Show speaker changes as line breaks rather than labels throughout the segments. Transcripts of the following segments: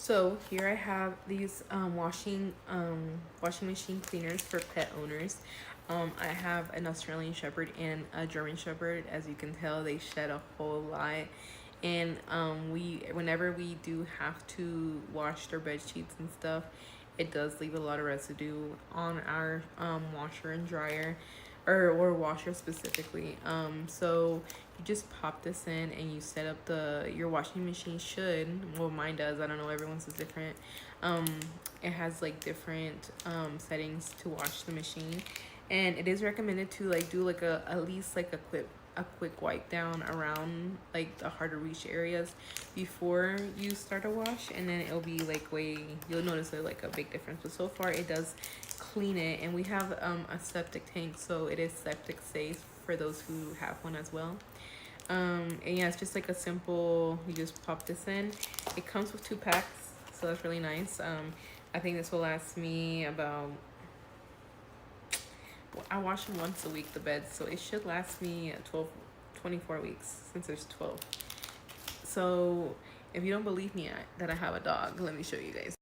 So here I have these washing machine cleaners for pet owners. I have an Australian Shepherd and a German Shepherd. As you can tell, they shed a whole lot, and whenever we do have to wash their bed sheets and stuff, it does leave a lot of residue on our washer and dryer, or washer specifically. So you just pop this in and you set up your washing machine should, well, mine does, I don't know, everyone's is different. um it has like different settings to wash the machine, and it is recommended to like do like at least like a quick wipe down around like the hard to reach areas before you start a wash, and then it'll be like way, you'll notice there's like a big difference. But so far it does clean it, and we have a septic tank, so it is septic safe for those who have one as well. And yeah, it's just like a simple, you just pop this in. It comes with 2 packs, so that's really nice. I think this will last me about, I wash them once a week, the beds, so it should last me 24 weeks, since there's 12. So if you don't believe me that I have a dog, let me show you guys.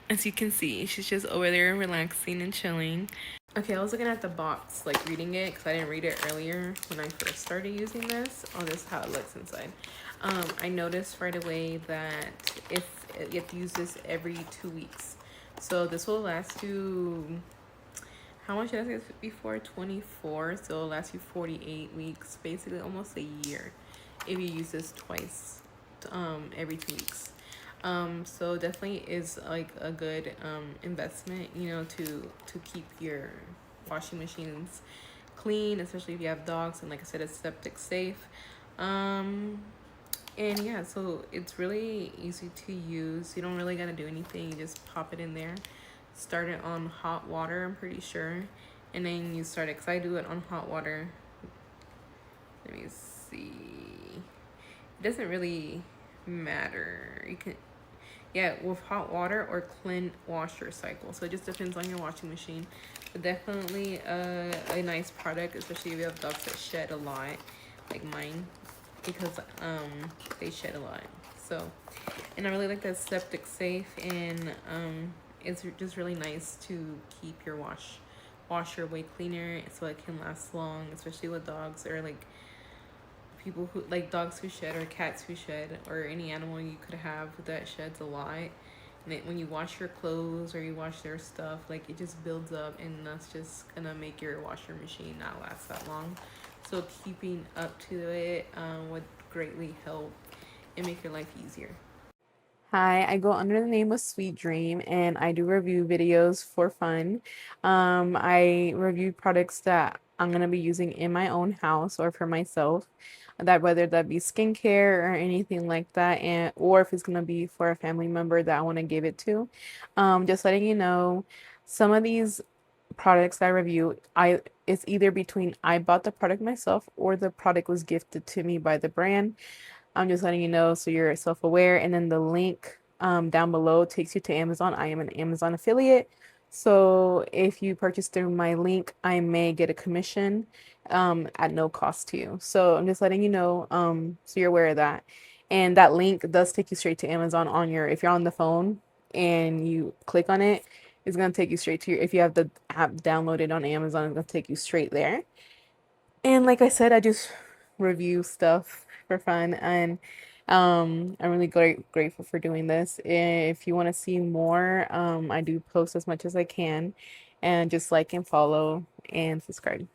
As you can see, she's just over there relaxing and chilling. Okay, I was looking at the box, like reading it, because I didn't read it earlier when I first started using this. Oh, this is how it looks inside. I noticed right away that if you have to use this every 2 weeks. So this will last you, how much did I say before? 24. So it'll last you 48 weeks, basically almost a year, if you use this twice, every 2 weeks. So definitely is like a good investment, you know, to keep your washing machines clean, especially if you have dogs, and like I said, it's septic safe. And yeah, so it's really easy to use. You don't really gotta do anything. You just pop it in there, start it on hot water, I'm pretty sure, and then you start it, because I do it on hot water. Let me see, it doesn't really matter, you can, yeah, with hot water or clean washer cycle. So it just depends on your washing machine. But definitely a nice product, especially if you have dogs that shed a lot, like mine, because they shed a lot. So, and I really like that septic safe, and it's just really nice to keep your washer way cleaner, so it can last long, especially with dogs, or like people who like dogs who shed, or cats who shed, or any animal you could have that sheds a lot. And when you wash your clothes or you wash their stuff, like it just builds up, and that's just gonna make your washer machine not last that long. So keeping up to it would greatly help and make your life easier. Hi, I go under the name of Sweet Dream, and I do review videos for fun. I review products that I'm gonna be using in my own house or for myself, that whether that be skincare or anything like that, and or if it's gonna be for a family member that I want to give it to. Just letting you know, some of these products I review, it's either between I bought the product myself or the product was gifted to me by the brand. I'm just letting you know so you're self-aware. And then the link down below takes you to Amazon. I am an Amazon affiliate. So if you purchase through my link, I may get a commission at no cost to you. So I'm just letting you know so you're aware of that. And that link does take you straight to Amazon on your, if you're on the phone and you click on it, it's going to take you straight to your, if you have the app downloaded on Amazon, it's going to take you straight there. And like I said, I just review stuff for fun, and I'm really grateful for doing this. If you want to see more, I do post as much as I can, and just like and follow and subscribe.